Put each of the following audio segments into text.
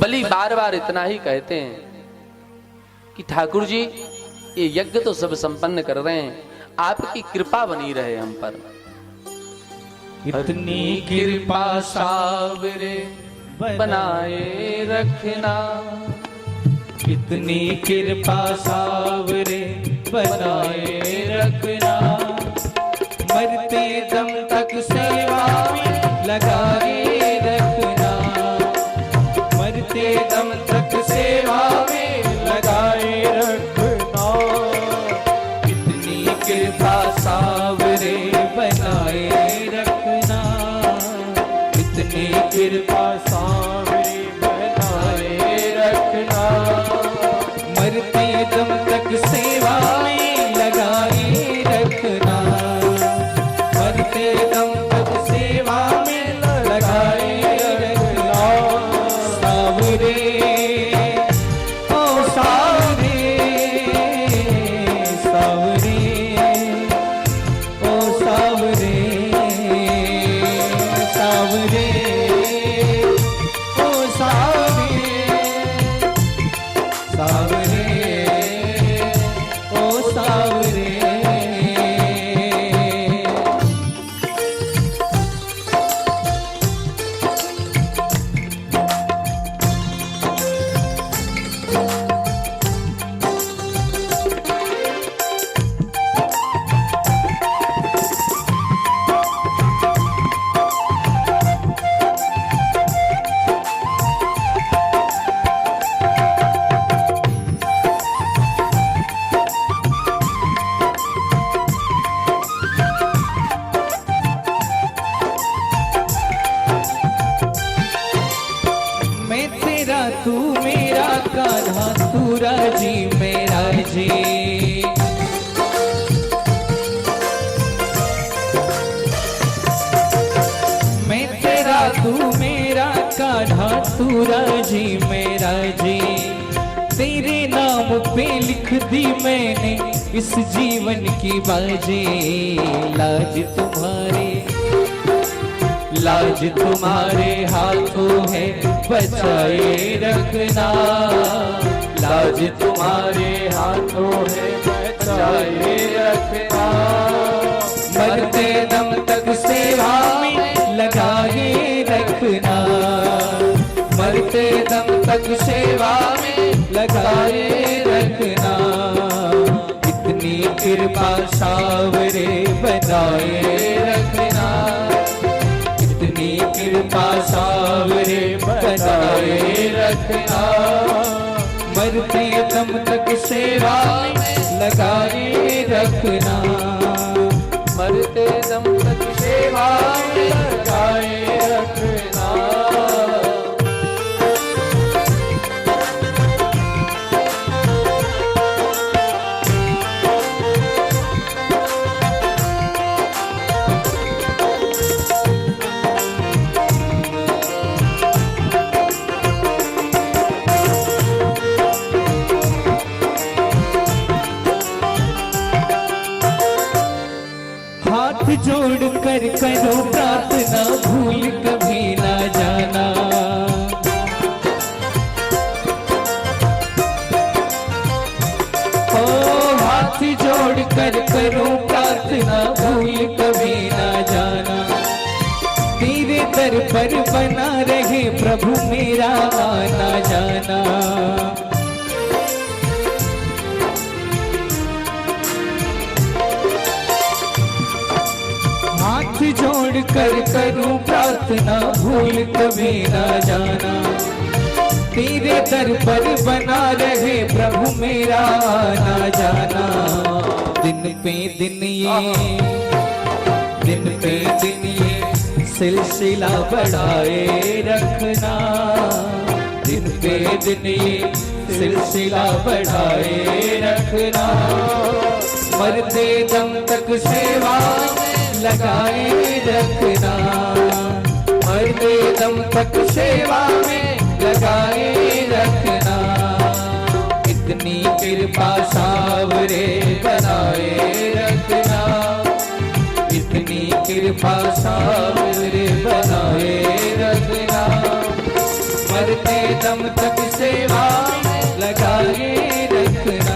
बलि बार बार इतना ही कहते हैं कि ठाकुर जी ये यज्ञ तो सब संपन्न कर रहे हैं, आपकी कृपा बनी रहे हम पर। इतनी कृपा सावरे बनाए रखना, इतनी कृपा सावरे बनाए रखना, मरते दम तक सेवा में लगाए रखना, मरते दम तक सेवा में लगाए रखना, इतनी कृपा सावरे बनाए रखना, इतनी कृपा सावरे बनाए रखना, मरते दम तक सेवा में लगाए रखना, मरते दम तक सेवा में लगाए रखना। सावरे ओ सावरे, सावरे ओ सावरे, सावरे ओ सावरे, सावरे ओ सावरे। मैं तेरा तू मेरा कान्हा, तू राजी मेरा जी, मैं तेरा तू मेरा कान्हा, तू राजी मेरा जी, तेरे नाम पे लिख दी मैंने इस जीवन की बाजी। लाज तुम्हारे, लाज तुम्हारे हाथों है बचाए रखना, लाज तुम्हारे हाथों है बचाए रखना, मरते दम तक सेवा में लगाए रखना, मरते दम तक सेवा में लगाए रखना, इतनी कृपा सावरे बनाए रखना, इतनी कृपा सावरे बनाए रखना, मरते दम तक सेवा में लगाए रखना, मरते दम तक सेवा में लगाए रखना। हाथ जोड़ कर करो प्रार्थना, भूल कभी ना जाना, ओ हाथ जोड़ कर करो प्रार्थना, भूल कभी ना जाना, तेरे दर पर बना रहे प्रभु मेरा आना जाना, हाथ जोड़ कर करूं प्रार्थना, भूल कभी ना जाना, तेरे दर पर बना रहे प्रभु मेरा आना जाना, दिन पे दिन ये, दिन पे दिन ये सिलसिला बढ़ाए रखना, दिन पे दिन ये सिलसिला बढ़ाए रखना, मरते दम तक सेवा लगाए रखना, मरते दम तक सेवा में लगाए रखना, इतनी कृपा सावरे बनाए रखना, इतनी कृपा सावरे बनाए रखना, मरते दम तक सेवा में लगाए रखना।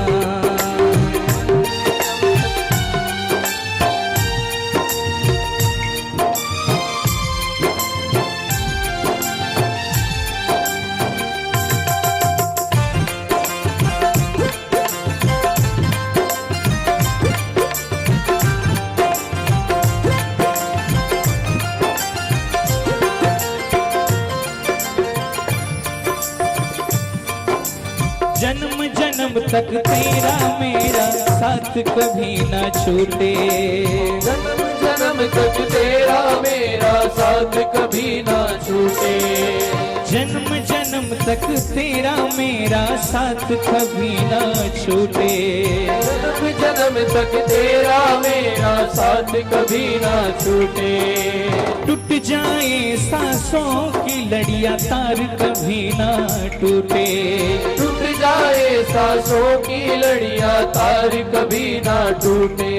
जन्म जन्म तक तेरा मेरा साथ कभी ना छूटे। जन्म जन्म तक तेरा मेरा साथ कभी ना छूटे। जन्म जन्म तक तेरा मेरा साथ कभी ना छूटे। जन्म जन्म तक तेरा मेरा साथ कभी ना छूटे। टूट जाए सांसों की लड़ियां तार कभी ना टूटे। टूट जाए सांसों की लड़ियां तार कभी ना टूटे।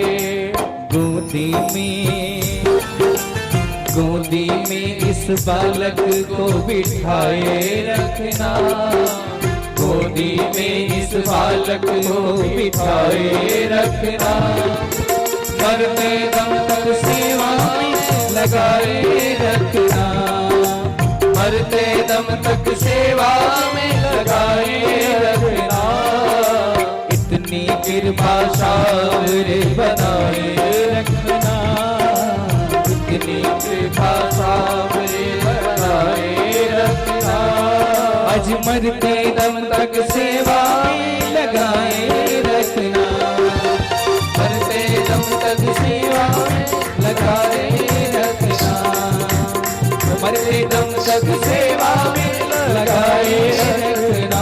गोदी में इस बालक को बिठाए रखना। गोदी में इस बालक को बिठाए रखना। मरते दम तक सेवा में लगाए रखना। मरते दम तक सेवा में लगाए रखना। इतनी कृपा सावरे बनाए रखना। इतनी कृपा सावरे बनाए रखना। आज मरते दम तक सेवा में लगाए रखना। मरते दम तक सेवा में लगाए रखना। मरते दम तक सेवा में लगाए रखना।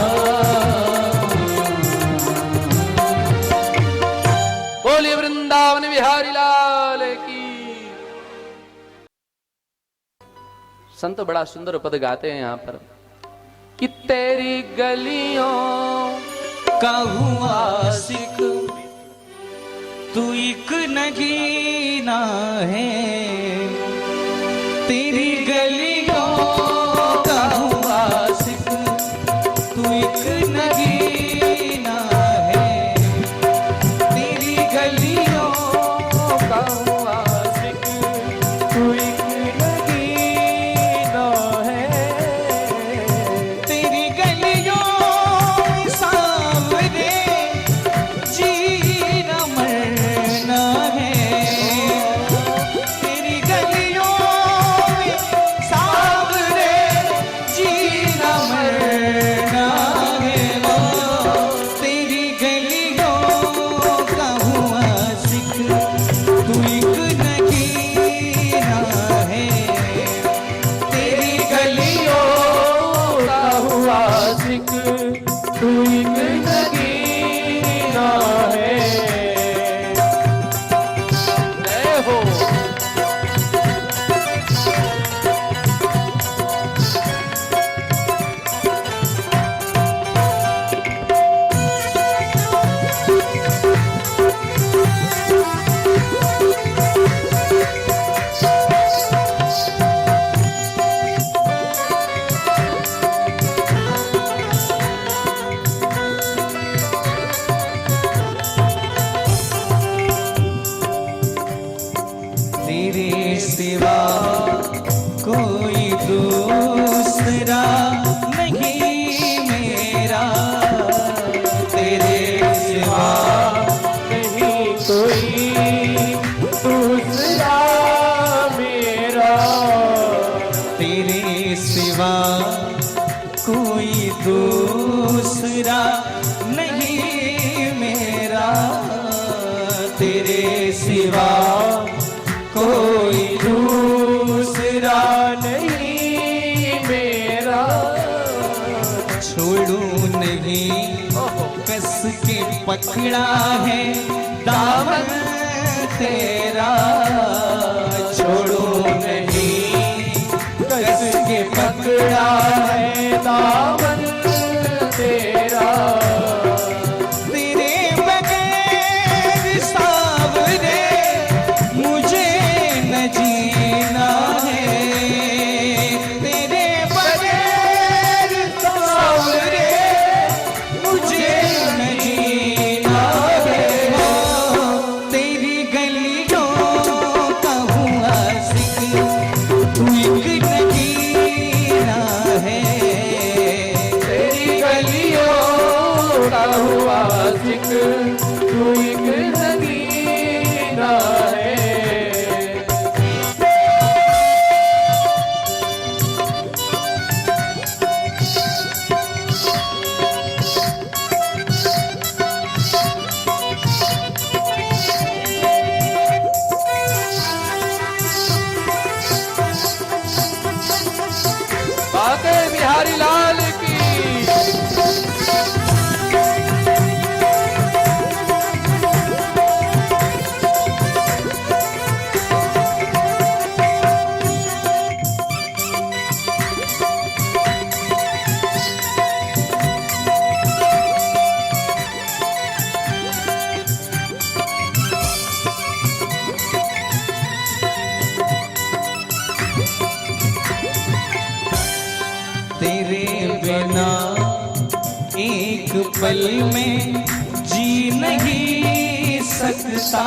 बोलिए वृंदावन बिहारी लाल की। संत बड़ा सुंदर पद गाते हैं यहाँ पर कि तेरी गलियों का हुआ आशिक तू एक नगीना है। तेरी गलियों का हुआ आशिक तू एक नगीना है। तेरी गलियों का हुआ आशिक तू एक नगीना है। तेरी गलियों में सांवरे जीना मरना है। तेरी गलियों में सांवरे जीना मरना है। तेरी गलियों का हुआ आशिक तू एक नगीना है। तेरी गलियों का हुआ आशिक तू एक नगीना है। जय हो। तेरे सिवा कोई दूसरा नहीं मेरा। तेरे सिवा नहीं कोई दूसरा मेरा। तेरे सिवा कोई दूसरा नहीं मेरा। तेरे सिवा कोई दूसरा नहीं मेरा। छोड़ू नहीं कस के पकड़ा है दामन तेरा। छोड़ू नहीं कस के पकड़ा है दामन तेरा। तेरे बगैर सावरे मुझे न जीना है। तेरे बगैर एक तू एक नगीना है। बाके बिहारी लाल की तेरे बिना एक पल में जी नहीं सकता,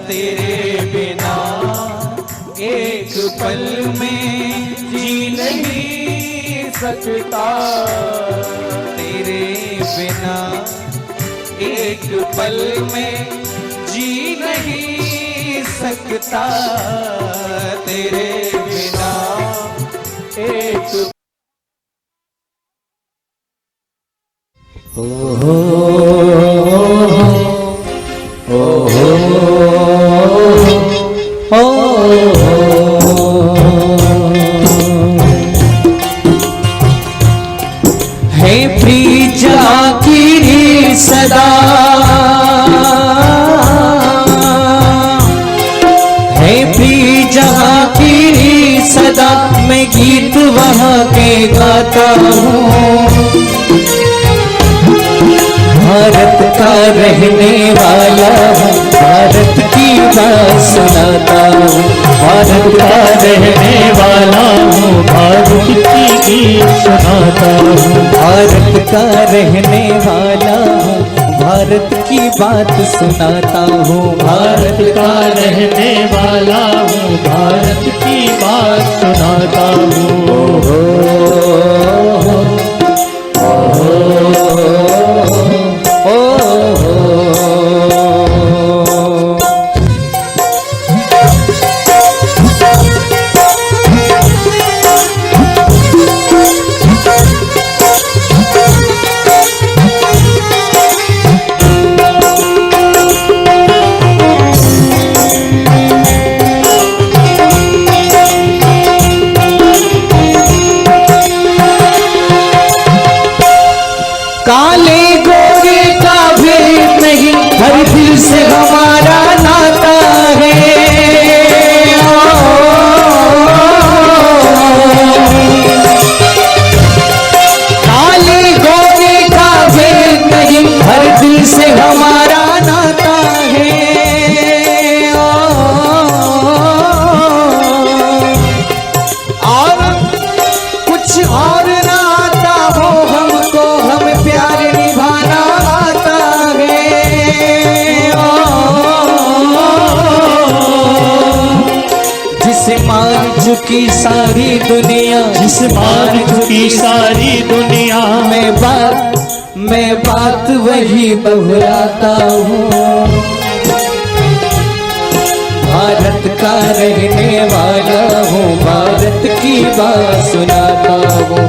तेरे बिना एक पल में जी नहीं सकता, तेरे बिना एक पल में जी नहीं सकता, तेरे बिना एक है प्रिय जाकिर सदा, है प्रिय जाकिर सदा, मैं गीत वहाँ के गाता हूँ। भारत का रहने वाला हूँ, भारत की बात सुनाता हूँ। भारत का रहने वाला हूँ, भारत की गीत सुनाता हूँ। भारत का रहने वाला हूँ, भारत की बात सुनाता हूँ। भारत का रहने वाला हूँ, भारत की बात सुनाता काले गोरे का भेद नहीं, हर दिल से हमारा नाता है। काले गोरे का भेद नहीं, हर दिल से हमारा नाता है। और कुछ और ना आता हो हमको, हम प्यार निभाना आता है। जिसे मान चुकी सारी दुनिया, जिसे मान चुकी सारी दुनिया, मैं बात वही दोहराता हूँ। भारत का रहने वाला हूँ, भारत की बात सुनाता हूँ।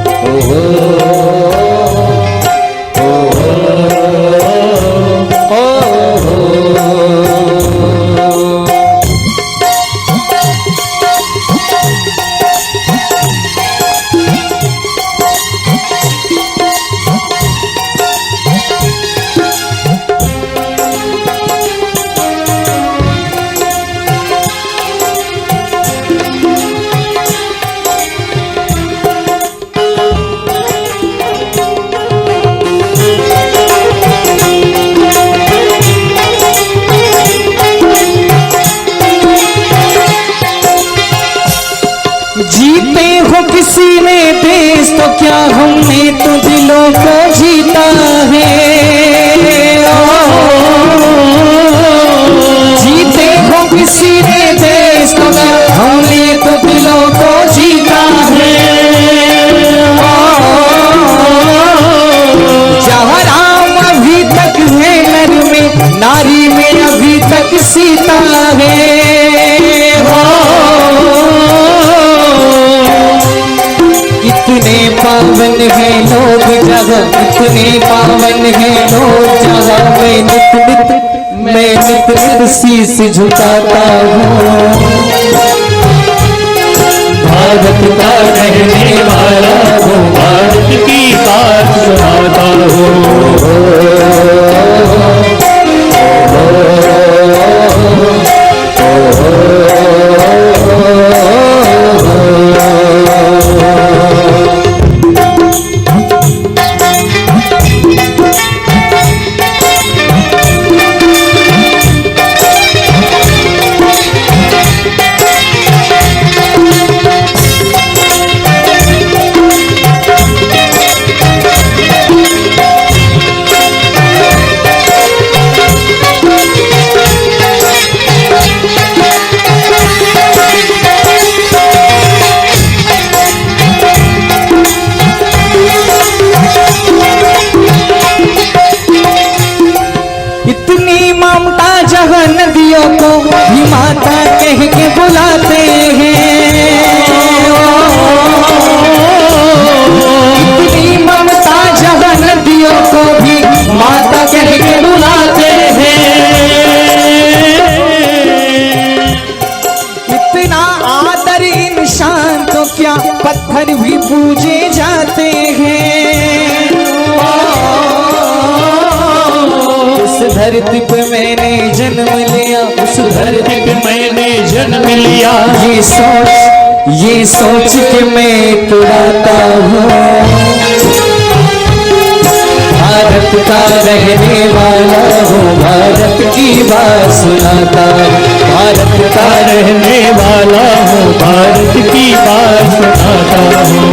पावन है लोग जहाँ, इतने पावन है लोग जहाँ, मैं नित नित शीश झुकाता हूँ। भारत का रहने वाला हूँ, भारत की बात सुनाता हूँ। नदियों को भी माता कह के बुलाते हैं। इतनी ममता जहाँ नदियों को भी माता कह के बुलाते हैं। इतना आदर इंसान तो क्या पत्थर भी पूजे जाते हैं। उस धरती पे मैंने जन्म लिया, उस धरती पे मैंने जन्म लिया। ये सोच के मैं तुड़ाता हूँ। भारत का रहने वाला हूँ, भारत की बात सुनाता हूँ। भारत का रहने वाला हूँ, भारत की बात सुनाता हूँ।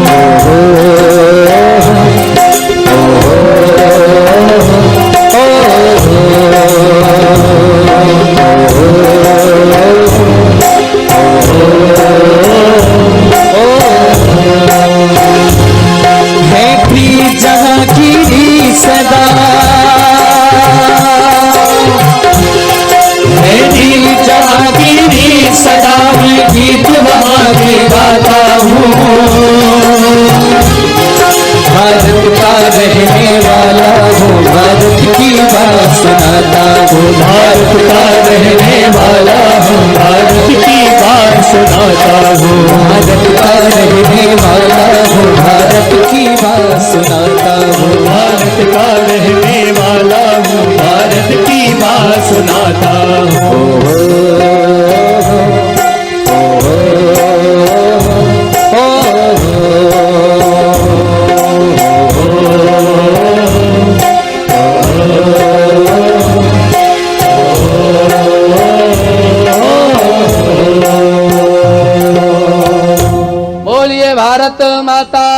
रहने वाला हूँ, भारत की बात सुनाता हूँ। भारत का रहने वाला हूँ, भारत की बात सुनाता हूँ। भारत का रहने वाला हूँ, भारत की बात सुनाता हूँ। भारत का रहने वाला हूँ, भारत की बात सुनाता हूँ। भारत माता